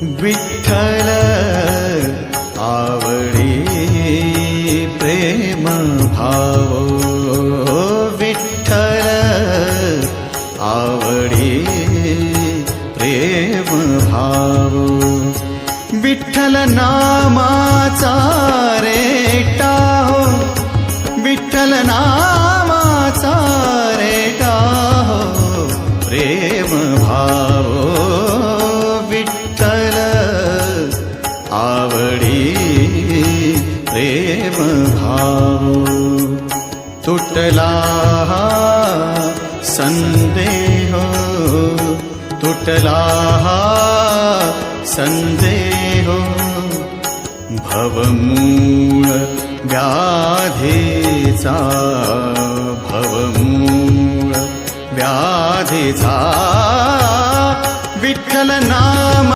विठ्ठल आवडी प्रेम भाव, विठ्ठल आवडी प्रेम भाव, विठ्ठल नामाचा रेटा हो, विठ्ठल नामाचा रेटा हो प्रेम भाव, विठ्ठल आवडी प्रेम भाव. तुटला संदेह, तुटला संदेह, भवमूळ व्याधीचा, भवमूळ व्याधीचा, विठ्ठल नाम